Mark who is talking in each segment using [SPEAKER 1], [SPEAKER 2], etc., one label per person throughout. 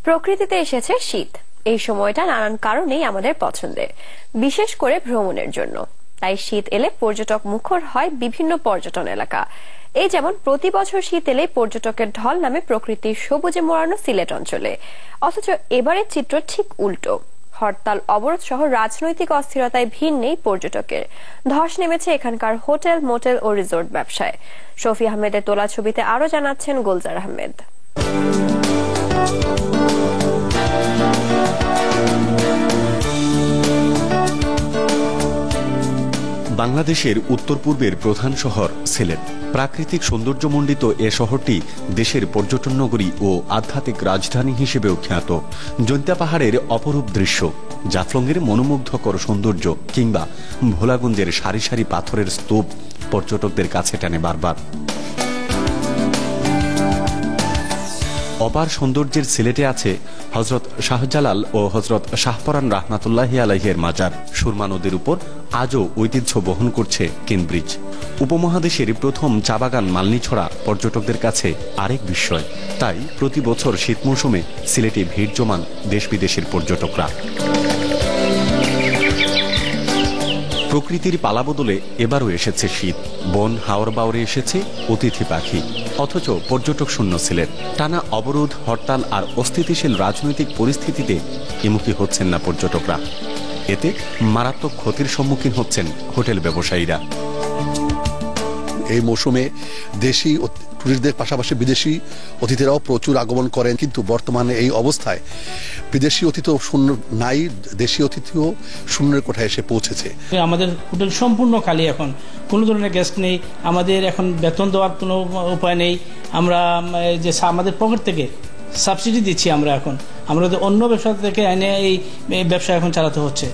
[SPEAKER 1] প্রকৃতিতে এসেছে শীত। এই সময়টা নানান কারণেই আমাদের পছন্দের, বিশেষ করে ভ্রমণের জন্য। তাই শীত এলে পর্যটক মুখর হয় বিভিন্ন পর্যটন এলাকা। এই যেমন প্রতি বছর শীত এলে পর্যটকের ঢল নামে প্রকৃতির সবুজে মোড়ানো সিলেট অঞ্চলে। অথচ এবারের চিত্র ঠিক উল্টো। হরতাল, অবরোধ সহ রাজনৈতিক অস্থিরতায় ভিড় নেই পর্যটকের। ধস নেমেছে এখানকার হোটেল, মোটেল ও রিসোর্ট ব্যবসায়। শফি আহমেদের তোলা ছবিতে আরো জানাচ্ছেন গুলজার আহমেদ।
[SPEAKER 2] বাংলাদেশের উত্তর পূর্বের প্রধান শহর সিলেট। প্রাকৃতিক সৌন্দর্যমণ্ডিত এ শহরটি দেশের পর্যটন নগরী ও আধ্যাত্মিক রাজধানী হিসেবেও খ্যাত। জৈন্তা পাহাড়ের অপরূপ দৃশ্য, জাফলংয়ের মনোমুগ্ধকর সৌন্দর্য কিংবা ভোলাগঞ্জের সারি সারি পাথরের স্তূপ পর্যটকদের কাছে টানে বারবার। অপার সৌন্দর্যের সিলেটে আছে হজরত শাহজালাল ও হজরত শাহপরান রাহমাতুল্লাহি আলাইহির মাজার। সুরমা নদীর উপর আজও ঐতিহ্য বহন করছে কেনব্রিজ। উপমহাদেশের প্রথম চা বাগান মালনীছড়া পর্যটকদের কাছে আরেক বিস্ময়। তাই প্রতি বছর শীত মৌসুমে সিলেটে ভিড় জমান দেশ বিদেশের পর্যটকরা। প্রকৃতির পালাবদলে এবারও এসেছে শীত। বন হাওর বাওরে এসেছে অতিথি পাখি। অথচ পর্যটক শূন্য সিলেট। টানা অবরোধ, হরতাল আর অস্থিতিশীল রাজনৈতিক পরিস্থিতিতে এমুখী হচ্ছেন না পর্যটকরা। এতে মারাত্মক ক্ষতির সম্মুখীন হচ্ছেন হোটেল ব্যবসায়ীরা।
[SPEAKER 3] এই মৌসুমে দেশি টুরিস্টদের পাশাপাশি বিদেশি অতিথিরাও প্রচুর আগমন করেন, কিন্তু বর্তমানে এই অবস্থায় বিদেশি অতিথি শূন্য নাই, দেশি অতিথিও শূন্যের কোঠায় এসে পৌঁছেছে।
[SPEAKER 4] আমাদের হোটেল সম্পূর্ণ খালি, এখন কোনো ধরনের গেস্ট নেই। আমাদের এখন বেতন দেওয়ার কোনো উপায় নেই। আমরা যে আমাদের পকেট থেকে সাবসিডি দিচ্ছি, আমরা অন্য ব্যবসা থেকে এনে এই ব্যবসা এখন চালাতে হচ্ছে।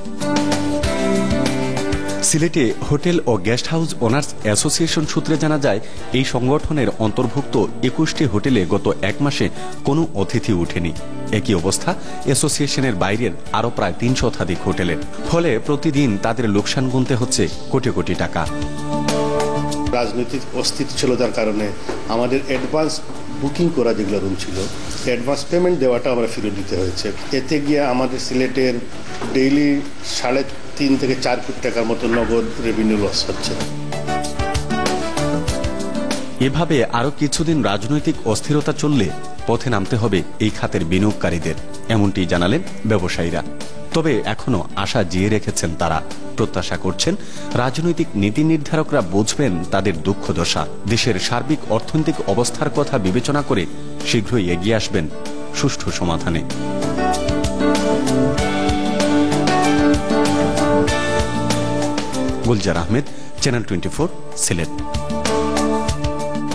[SPEAKER 2] সিলেটে হোটেল ও গেস্ট হাউস ওনার্স অ্যাসোসিয়েশন সূত্রে জানা যায়, এই সংগঠনের অন্তর্ভুক্ত 21টি হোটেলে গত এক মাসে কোনো অতিথি উঠেনি। একই অবস্থা অ্যাসোসিয়েশনের বাইরের আরো প্রায় 300 শতাধিক হোটেলের। ফলে প্রতিদিন তাদের লোকসান গুনতে হচ্ছে কোটি কোটি টাকা।
[SPEAKER 5] রাজনৈতিক অস্থিতিশীলতার কারণে আমাদের অ্যাডভান্স বুকিং করা যেগুলো রুম ছিল, অ্যাডভান্স পেমেন্ট দেওয়াটা আমরা ফেরত দিতে হয়েছে। এতে গিয়ে আমাদের সিলেটের ডেইলি 3.5 থেকে 4 কোটি টাকার মতো নগদ রেভিনিউ লস হচ্ছে।
[SPEAKER 2] এভাবে আরো কিছুদিন রাজনৈতিক অস্থিরতা চললে পথে নামতে হবে এই খাতের বিনিয়োগকারীদের, এমনটি জানালেন ব্যবসায়ীরা। তবে এখনো আশা জিয়ে রেখেছেন তারা। প্রত্যাশা করছেন রাজনৈতিক নীতি নির্ধারকরা বুঝবেন তাদের দুঃখ দশা। দেশের সার্বিক অর্থনৈতিক অবস্থার কথা বিবেচনা করে শীঘ্রই এগিয়ে আসবেন সুষ্ঠু সমাধানে। গুলজার আহমেদ, চ্যানেল 24, সিলেট।